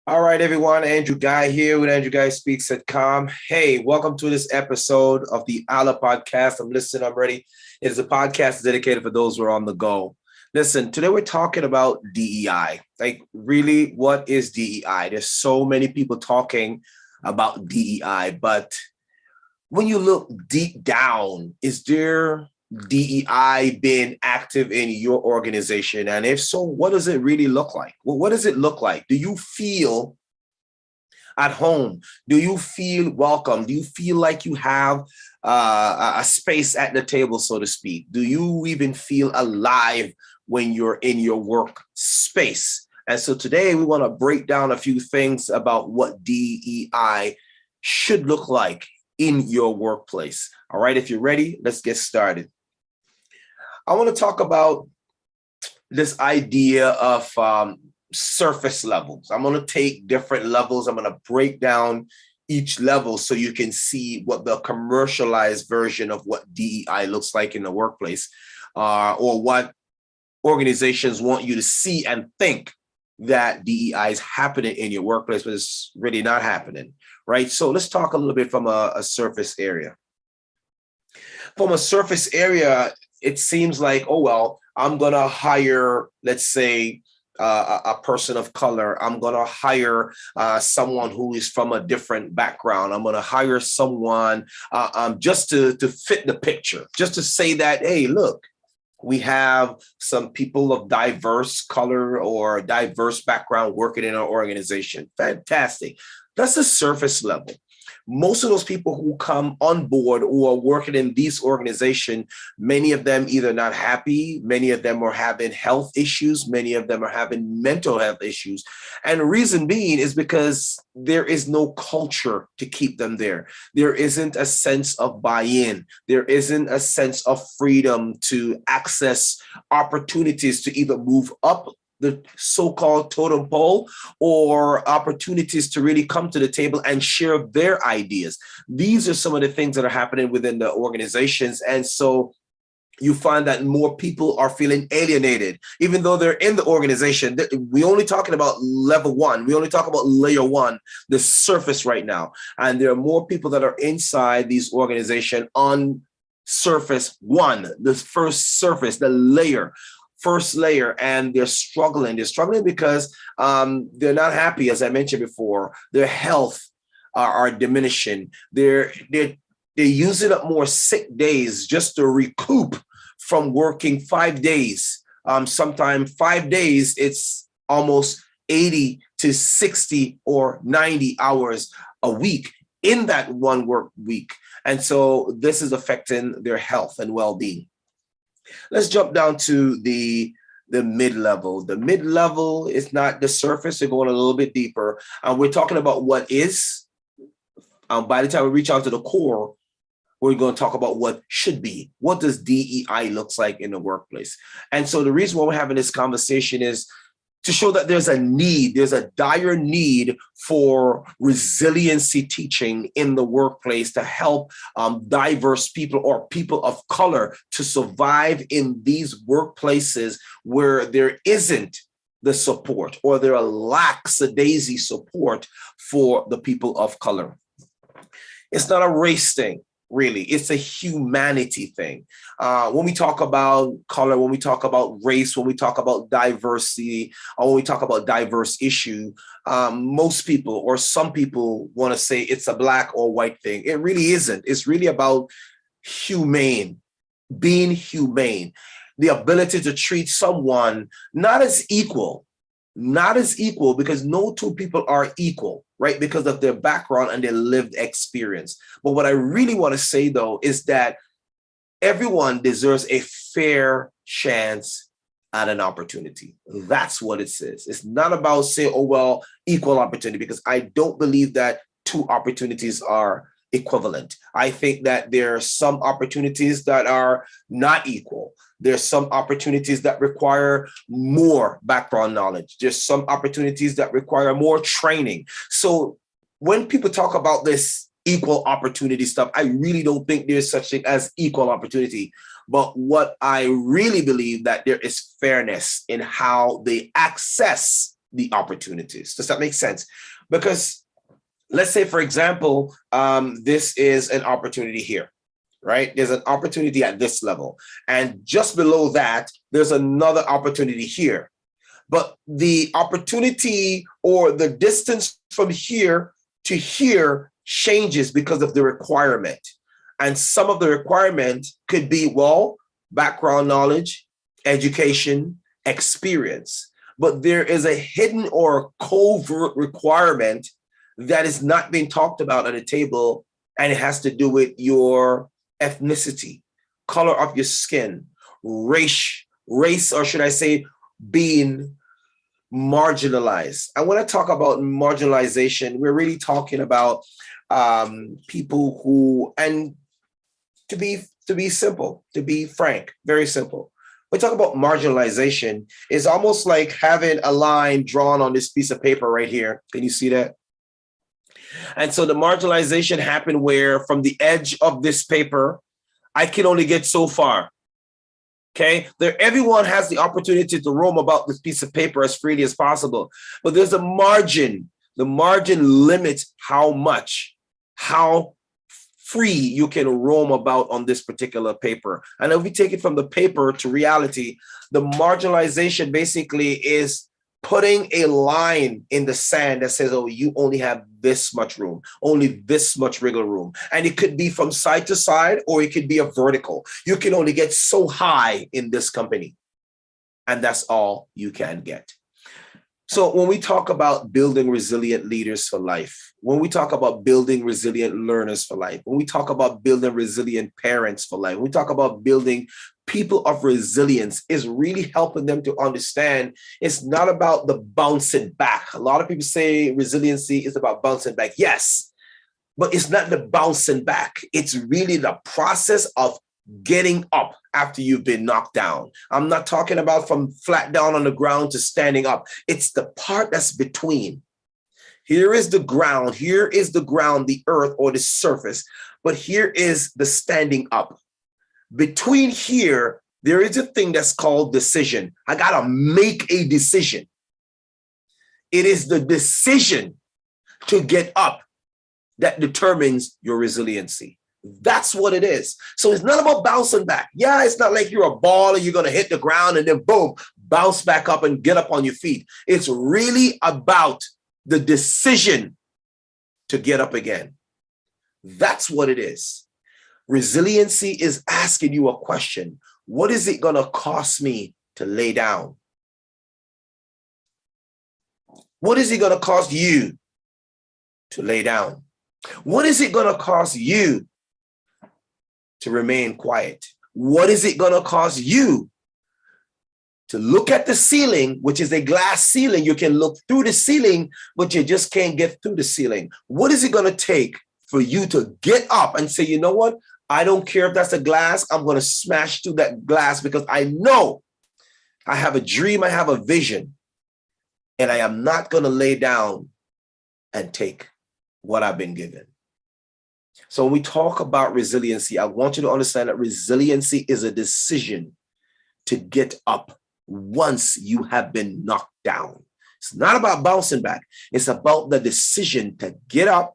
All right, everyone. Andrew Guy here with Andrew Guy Speaks at Com. Hey, welcome to this episode of the ALA podcast. I'm listening, I'm ready. It is a podcast dedicated for those who are on the go. Listen, today we're talking about DEI. Like, really, what is DEI? There's so many people talking about DEI, but when you look deep down, is there DEI being active in your organization? And if so, what does it really look like? Well, what does it look like? Do you feel at home? Do you feel welcome? Do you feel like you have a space at the table, so to speak? Do you even feel alive when you're in your work space? And so today we want to break down a few things about what DEI should look like in your workplace. All right, if you're ready, let's get started. I want to talk about this idea of surface levels. I'm going to take different levels. I'm going to break down each level so you can see what the commercialized version of what DEI looks like in the workplace, or what organizations want you to see and think that DEI is happening in your workplace, but it's really not happening, right? So let's talk a little bit from a surface area. From a surface area, it seems like, oh, well, I'm going to hire, let's say, a person of color. I'm going to hire someone who is from a different background. I'm going to hire someone just to fit the picture, just to say that, hey, look, we have some people of diverse color or diverse background working in our organization. Fantastic. That's the surface level. Most of those people who come on board or are working in these organizations, many of them either not happy, many of them are having health issues, many of them are having mental health issues. And the reason being is because there is no culture to keep them there. There isn't a sense of buy-in. There isn't a sense of freedom to access opportunities to either move up the so-called totem pole or opportunities to really come to the table and share their ideas. These are some of the things that are happening within the organizations. And so you find that more people are feeling alienated, even though they're in the organization. We're only talking about level one. We only talk about layer one, the surface right now. And there are more people that are inside these organizations on surface one, the first surface, the layer, first layer, and they're struggling. They're struggling because they're not happy, as I mentioned before. Their health are diminishing. They're using up more sick days just to recoup from working 5 days. Sometimes 5 days, it's almost 80 to 60 or 90 hours a week in that one work week. And so this is affecting their health and well-being. Let's jump down to the mid-level. The mid-level is not the surface. We're going a little bit deeper. We're talking about what is. By the time we reach out to the core, we're going to talk about what should be. What does DEI looks like in the workplace? And so the reason why we're having this conversation is to show that there's a need, there's a dire need for resiliency teaching in the workplace to help diverse people or people of color to survive in these workplaces where there isn't the support or there are lackadaisy support for the people of color. It's not a race thing. Really, it's a humanity thing. When we talk about color, when we talk about race, when we talk about diversity, or when we talk about diverse issue, most people or some people want to say it's a black or white thing. It really isn't. It's really about humane, being humane, the ability to treat someone not as equal, because no two people are equal, right? Because of their background and their lived experience. But what I really want to say, though, is that everyone deserves a fair chance at an opportunity. That's what it says. It's not about saying, oh, well, equal opportunity, because I don't believe that two opportunities are equivalent. I think that there are some opportunities that are not equal. There's some opportunities that require more background knowledge. There's some opportunities that require more training. So when people talk about this equal opportunity stuff, I really don't think there's such thing as equal opportunity. But what I really believe that there is fairness in how they access the opportunities. Does that make sense? Because let's say, for example, this is an opportunity here, right? There's an opportunity at this level. And just below that, there's another opportunity here. But the opportunity or the distance from here to here changes because of the requirement. And some of the requirement could be, well, background knowledge, education, experience. But there is a hidden or covert requirement that is not being talked about at the table, and it has to do with your ethnicity, color of your skin, race, or should I say, being marginalized. And when I talk about marginalization, we're really talking about people who, and to be simple, to be frank, very simple. We talk about marginalization, it's almost like having a line drawn on this piece of paper right here. Can you see that? And so the marginalization happened where from the edge of this paper, I can only get so far. Okay, everyone has the opportunity to roam about this piece of paper as freely as possible, but there's a margin. The margin limits how free you can roam about on this particular paper. And if we take it from the paper to reality, the marginalization basically is putting a line in the sand that says, oh, you only have this much room, only this much wiggle room. And it could be from side to side, or it could be a vertical. You can only get so high in this company. And that's all you can get. So when we talk about building resilient leaders for life, when we talk about building resilient learners for life, when we talk about building resilient parents for life, when we talk about building people of resilience, is really helping them to understand it's not about the bouncing back. A lot of people say resiliency is about bouncing back. Yes, but it's not the bouncing back. It's really the process of getting up after you've been knocked down. I'm not talking about from flat down on the ground to standing up. It's the part that's between. Here is the ground, the earth or the surface, but here is the standing up. Between here, there is a thing that's called decision. I gotta make a decision. It is the decision to get up that determines your resiliency. That's what it is. So it's not about bouncing back. Yeah, it's not like you're a ball and you're going to hit the ground and then boom, bounce back up and get up on your feet. It's really about the decision to get up again. That's what it is. Resiliency is asking you a question. What is it going to cost me to lay down? What is it going to cost you to lay down? What is it going to cost you to remain quiet? What is it going to cost you to look at the ceiling, which is a glass ceiling? You can look through the ceiling, but you just can't get through the ceiling. What is it going to take for you to get up and say, you know what? I don't care if that's a glass. I'm going to smash through that glass because I know I have a dream, I have a vision, and I am not going to lay down and take what I've been given. So when we talk about resiliency, I want you to understand that resiliency is a decision to get up once you have been knocked down. It's not about bouncing back. It's about the decision to get up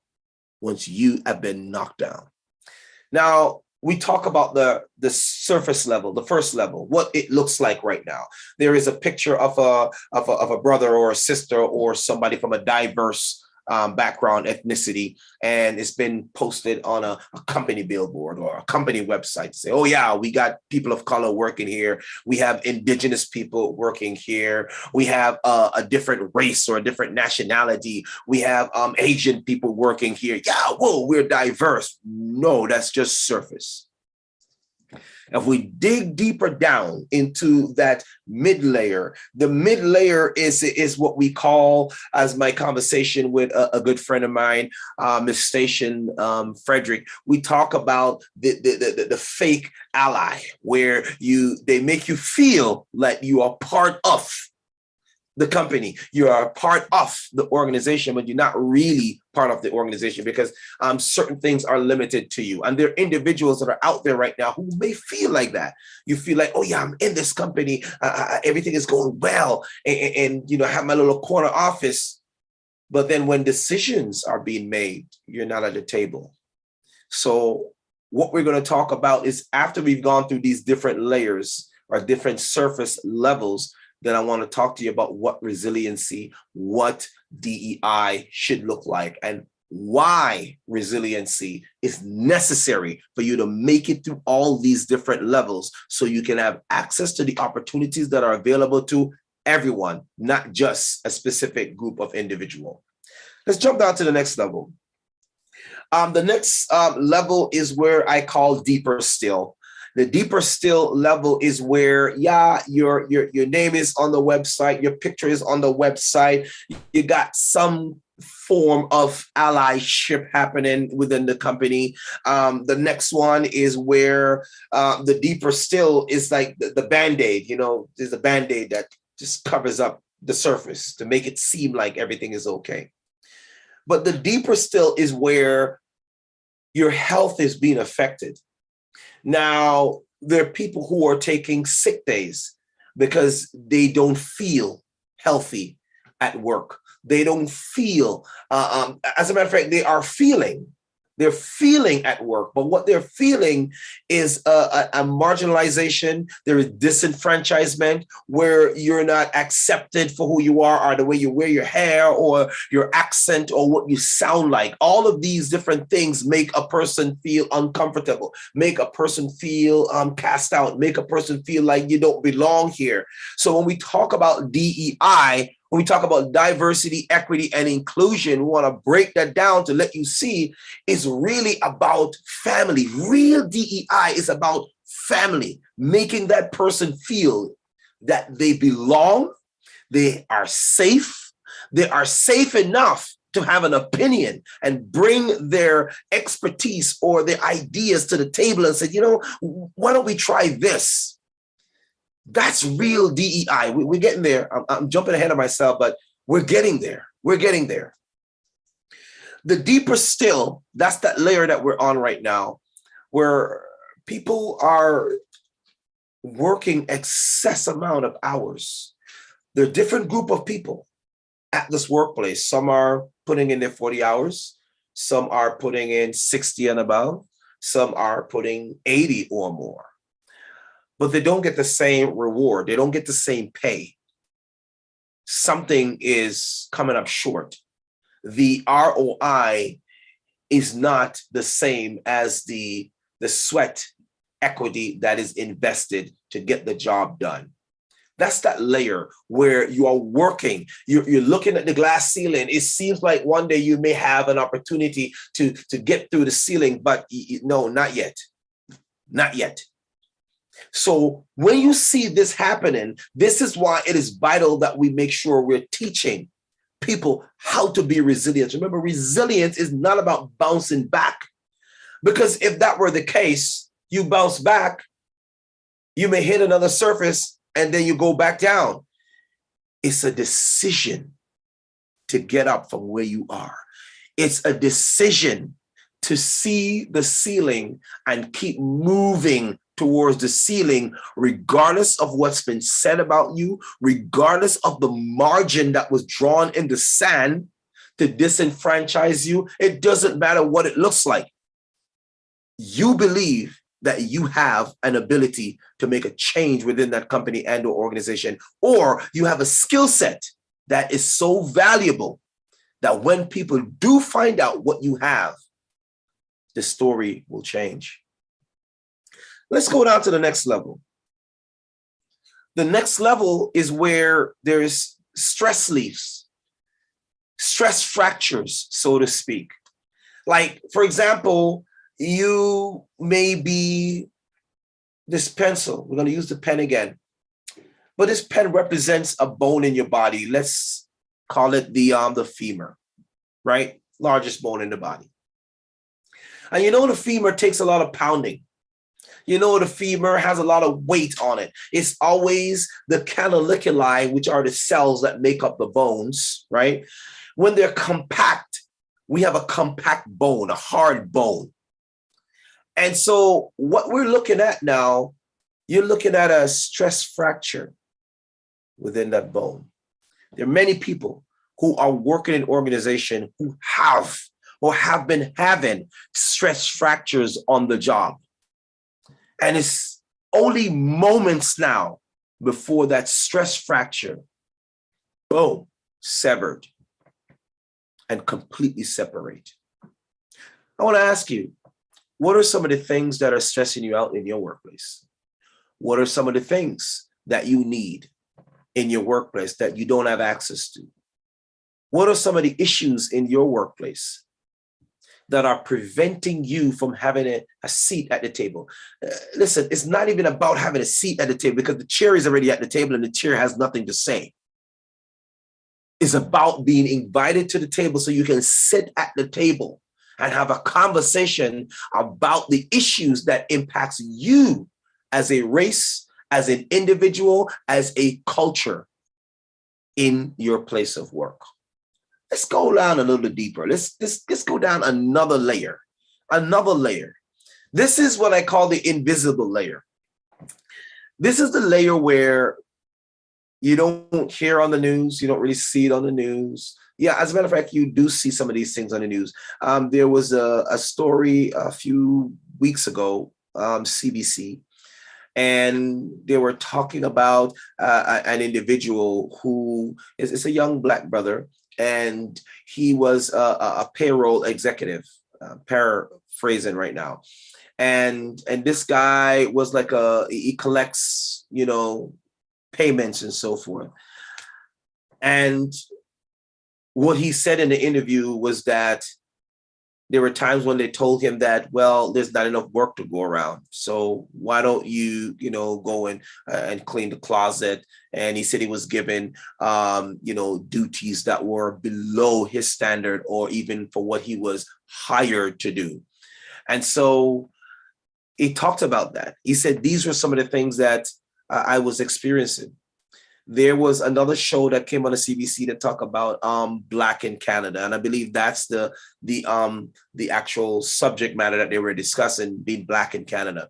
once you have been knocked down. Now, we talk about the surface level, the first level, what it looks like right now. There is a picture of a brother or a sister or somebody from a diverse background, ethnicity, and it's been posted on a company billboard or a company website to say, oh yeah, we got people of color working here. We have indigenous people working here. We have a different race or a different nationality. We have Asian people working here. Yeah, whoa, we're diverse. No, that's just surface. If we dig deeper down into that mid layer, the mid layer is what we call, as my conversation with a good friend of mine, Ms. Station Frederick, we talk about the fake ally, where they make you feel like you are part of. the company. You are part of the organization, but you're not really part of the organization because certain things are limited to you. And there are individuals that are out there right now who may feel like that. You feel like, oh yeah, I'm in this company. Everything is going well. And I have my little corner office. But then when decisions are being made, you're not at the table. So what we're going to talk about is after we've gone through these different layers or different surface levels, then I want to talk to you about what resiliency, what DEI should look like, and why resiliency is necessary for you to make it through all these different levels so you can have access to the opportunities that are available to everyone, not just a specific group of individual. Let's jump down to the next level. The next level is where I call deeper still. The deeper still level is where, your name is on the website, your picture is on the website, you got some form of allyship happening within the company. The next one is where the deeper still is like the Band-Aid, there's a Band-Aid that just covers up the surface to make it seem like everything is okay. But the deeper still is where your health is being affected. Now, there are people who are taking sick days because they don't feel healthy at work. They don't feel, as a matter of fact, they're feeling at work, but what they're feeling is a marginalization. There is disenfranchisement where you're not accepted for who you are or the way you wear your hair or your accent or what you sound like. All of these different things make a person feel uncomfortable, make a person feel cast out, make a person feel like you don't belong here. So when we talk about DEI, when we talk about diversity, equity, and inclusion, we want to break that down to let you see it's really about family. Real DEI is about family, making that person feel that they belong, they are safe enough to have an opinion and bring their expertise or their ideas to the table and say, why don't we try this? That's real DEI. We're getting there. I'm jumping ahead of myself, but we're getting there. We're getting there. The deeper still, that's that layer that we're on right now, where people are working excess amount of hours. There are different group of people at this workplace. Some are putting in their 40 hours. Some are putting in 60 and above. Some are putting 80 or more. But they don't get the same reward. They don't get the same pay. Something is coming up short. The ROI is not the same as the sweat equity that is invested to get the job done. That's that layer where you are working. You're looking at the glass ceiling. It seems like one day you may have an opportunity to get through the ceiling, but no, not yet. Not yet. So when you see this happening, this is why it is vital that we make sure we're teaching people how to be resilient. Remember, resilience is not about bouncing back, because if that were the case, you bounce back, you may hit another surface and then you go back down. It's a decision to get up from where you are. It's a decision to see the ceiling and keep moving towards the ceiling, regardless of what's been said about you, regardless of the margin that was drawn in the sand to disenfranchise you. It doesn't matter what it looks like. You believe that you have an ability to make a change within that company and or organization, or you have a skill set that is so valuable that when people do find out what you have, the story will change. Let's go down to the next level. The next level is where there's stress leaves, stress fractures, so to speak. Like, for example, you may be this pencil. We're going to use the pen again. But this pen represents a bone in your body. Let's call it the femur, right? Largest bone in the body. And the femur takes a lot of pounding. You know, the femur has a lot of weight on it. It's always the canaliculi, which are the cells that make up the bones, right? When they're compact, we have a compact bone, a hard bone. And so what we're looking at now, you're looking at a stress fracture within that bone. There are many people who are working in organization who have or have been having stress fractures on the job. And it's only moments now before that stress fracture, boom, severed and completely separate. I want to ask you, what are some of the things that are stressing you out in your workplace? What are some of the things that you need in your workplace that you don't have access to? What are some of the issues in your workplace that are preventing you from having a seat at the table? Listen, it's not even about having a seat at the table, because the chair is already at the table and the chair has nothing to say. It's about being invited to the table so you can sit at the table and have a conversation about the issues that impacts you as a race, as an individual, as a culture in your place of work. Let's go down a little bit deeper. Let's go down another layer. This is what I call the invisible layer. This is the layer where you don't hear on the news. You don't really see it on the news. Yeah, as a matter of fact, you do see some of these things on the news. There was a story a few weeks ago, CBC, and they were talking about an individual who is a young Black brother, and he was a payroll executive, paraphrasing right now. And this guy was like he collects, payments and so forth. And what he said in the interview was that there were times when they told him that, well, there's not enough work to go around. So why don't you, go and clean the closet? And he said he was given, duties that were below his standard or even for what he was hired to do. And so he talked about that. He said, these were some of the things that I was experiencing. There was another show that came on the CBC that talked about Black in Canada, and I believe that's the actual subject matter that they were discussing, being Black in Canada.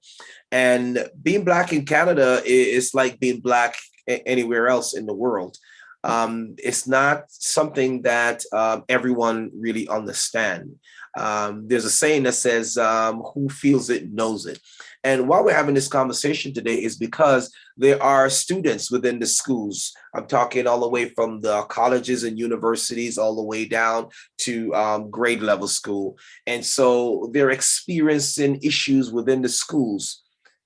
And being Black in Canada is like being Black anywhere else in the world. It's not something that everyone really understands. There's a saying that says, who feels it knows it. And why we're having this conversation today is because there are students within the schools. I'm talking all the way from the colleges and universities all the way down to grade level school. And so they're experiencing issues within the schools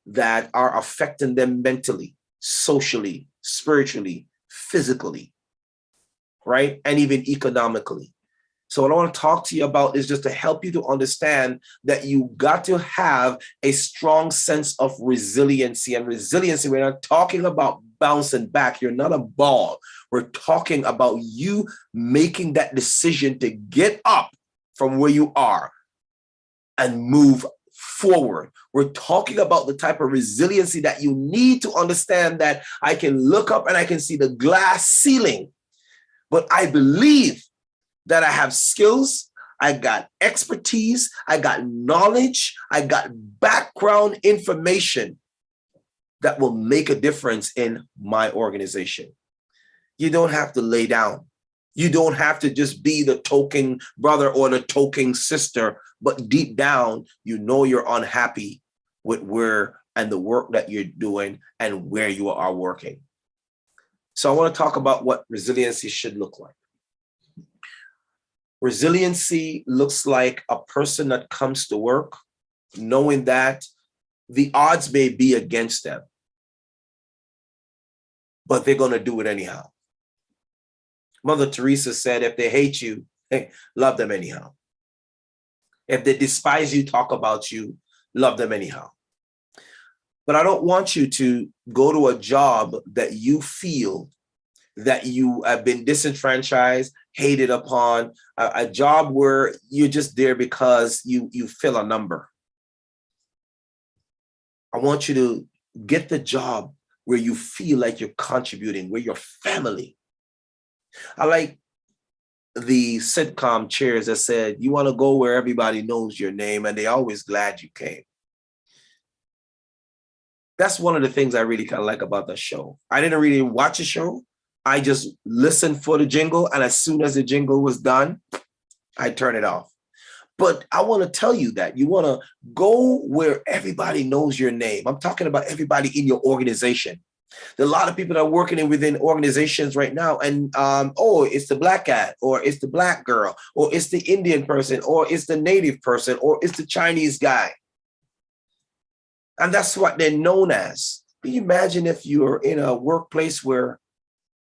that are affecting them mentally, socially, spiritually, physically, right? And even economically. So what I want to talk to you about is just to help you to understand that you got to have a strong sense of resiliency. And resiliency, we're not talking about bouncing back. You're not a ball. We're talking about you making that decision to get up from where you are and move forward. We're talking about the type of resiliency that you need to understand that I can look up and I can see the glass ceiling, but I believe that I have skills, I got expertise, I got knowledge, I got background information that will make a difference in my organization. You don't have to lay down. You don't have to just be the token brother or the token sister, but deep down, you're unhappy with where and the work that you're doing and where you are working. So I want to talk about what resiliency should look like. Resiliency looks like a person that comes to work knowing that the odds may be against them, but they're going to do it anyhow. Mother Teresa said, if they hate you, hey, love them anyhow. If they despise you, talk about you, love them anyhow. But I don't want you to go to a job that you feel that you have been disenfranchised, hated upon, a job where you're just there because you fill a number. I want you to get the job where you feel like you're contributing, where your family. I like the sitcom Cheers that said, you want to go where everybody knows your name and they always glad you came. That's one of the things I really kind of like about the show. I didn't really watch a show. I just listened for the jingle. And as soon as the jingle was done, I turn it off. But I want to tell you that you want to go where everybody knows your name. I'm talking about everybody in your organization. There are a lot of people that are working within organizations right now, and oh, it's the black guy, or it's the black girl, or it's the Indian person, or it's the native person, or it's the Chinese guy. And that's what they're known as. Can you imagine if you're in a workplace where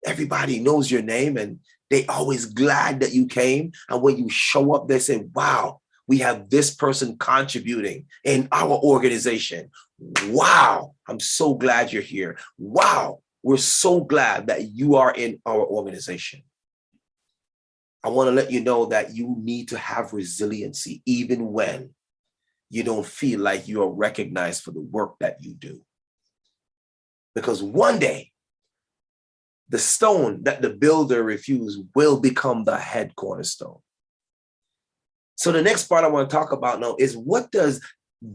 everybody knows your name and they always glad that you came, and when you show up, they say, wow, we have this person contributing in our organization. Wow, I'm so glad you're here. Wow, we're so glad that you are in our organization. I want to let you know that you need to have resiliency even when you don't feel like you are recognized for the work that you do. Because one day, the stone that the builder refused will become the head cornerstone. So the next part I want to talk about now is, what does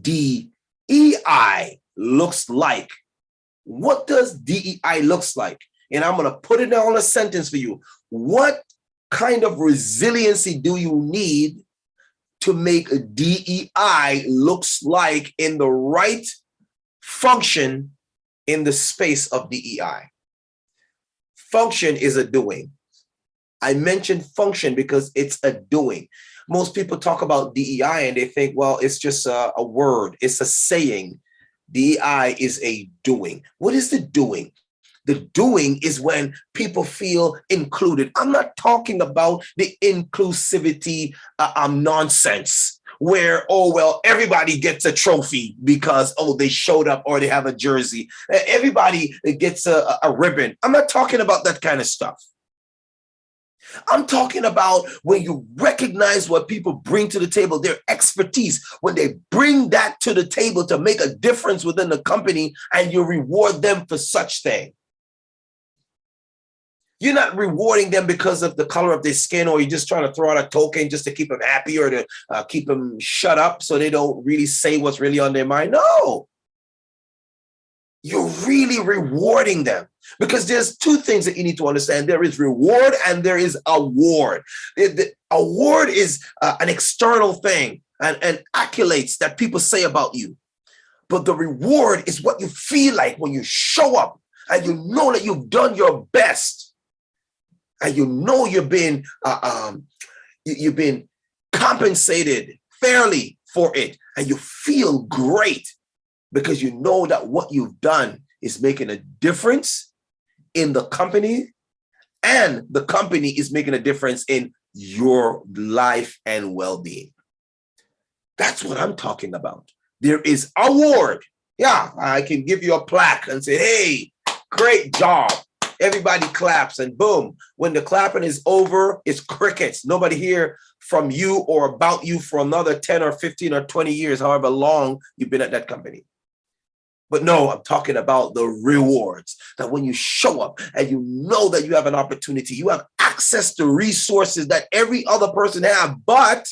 DEI looks like? What does DEI looks like? And I'm going to put it on a sentence for you. What kind of resiliency do you need to make a DEI looks like in the right function in the space of DEI? Function is a doing. I mentioned function because it's a doing. Most people talk about DEI and they think, well, it's just a word. It's a saying. DEI is a doing. What is the doing? The doing is when people feel included. I'm not talking about the inclusivity nonsense where, oh, well, everybody gets a trophy because, oh, they showed up or they have a jersey. Everybody gets a ribbon. I'm not talking about that kind of stuff. I'm talking about when you recognize what people bring to the table, their expertise, when they bring that to the table to make a difference within the company, and you reward them for such thing. You're not rewarding them because of the color of their skin, or you're just trying to throw out a token just to keep them happy or to keep them shut up so they don't really say what's really on their mind. No. You're really rewarding them, because there's two things that you need to understand. There is reward and there is award. The award is an external thing and accolades that people say about you. But the reward is what you feel like when you show up and you know that you've done your best, and you know you've been compensated fairly for it, and you feel great because you know that what you've done is making a difference in the company, and the company is making a difference in your life and well-being. That's what I'm talking about. There is award. Yeah, I can give you a plaque and say, hey, great job. Everybody claps, and boom, when the clapping is over, it's crickets. Nobody hear from you or about you for another 10 or 15 or 20 years, however long you've been at that company. But no, I'm talking about the rewards, that when you show up and you know that you have an opportunity, you have access to resources that every other person have, but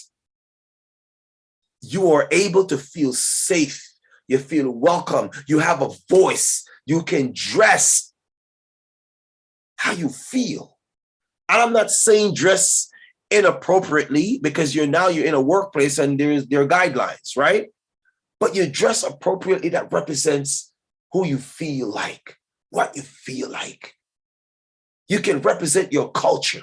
you are able to feel safe. You feel welcome. You have a voice. You can dress how you feel. And I'm not saying dress inappropriately, because you're in a workplace and there are guidelines, right? But you dress appropriately that represents who you feel like, what you feel like. You can represent your culture.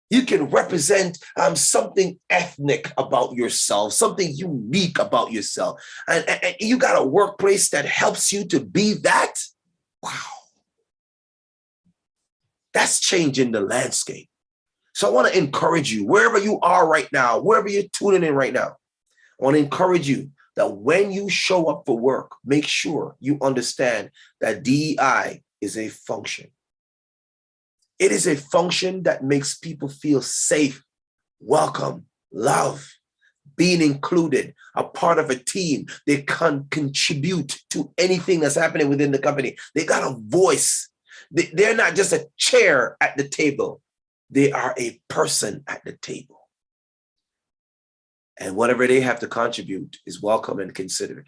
You can represent something ethnic about yourself, something unique about yourself. And you got a workplace that helps you to be that. Wow. That's changing the landscape. So I want to encourage you, wherever you are right now, wherever you're tuning in right now, I want to encourage you that when you show up for work, make sure you understand that DEI is a function. It is a function that makes people feel safe, welcome, love, being included, a part of a team. They can contribute to anything that's happening within the company. They got a voice. They're not just a chair at the table. They are a person at the table. And whatever they have to contribute is welcome and considered.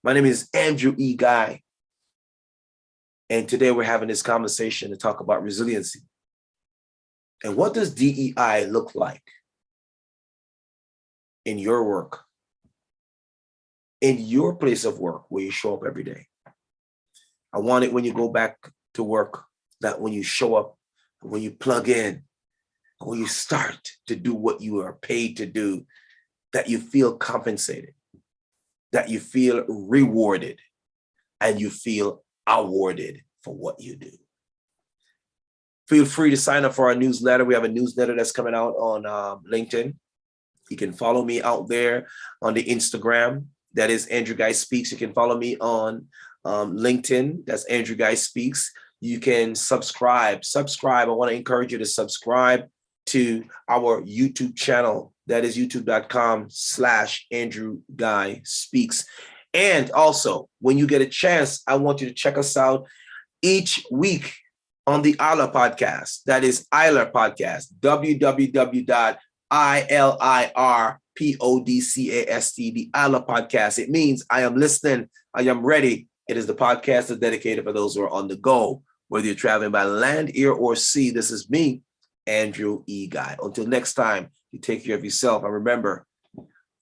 My name is Andrew E. Guy. And today we're having this conversation to talk about resiliency. And what does DEI look like in your work, in your place of work where you show up every day? I want it when you go back to work, that when you show up, when you plug in, when you start to do what you are paid to do, that you feel compensated, that you feel rewarded, and you feel awarded for what you do. Feel free to sign up for our newsletter. We have a newsletter that's coming out on LinkedIn. You can follow me out there on the Instagram. That is Andrew Guy Speaks. You can follow me on LinkedIn. That's Andrew Guy Speaks. You can subscribe. I want to encourage you to subscribe to our YouTube channel. That is youtube.com/Andrew Guy Speaks. And also, when you get a chance, I want you to check us out each week on the ILA podcast. That is ILA podcast, www.ILIRPODCAST, the ILA podcast. It means I am listening, I am ready. It is the podcast that's dedicated for those who are on the go, whether you're traveling by land, air, or sea. This is me, Andrew E. Guy. Until next time, you take care of yourself. And remember,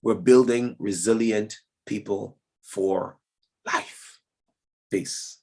we're building resilient people for life. Peace.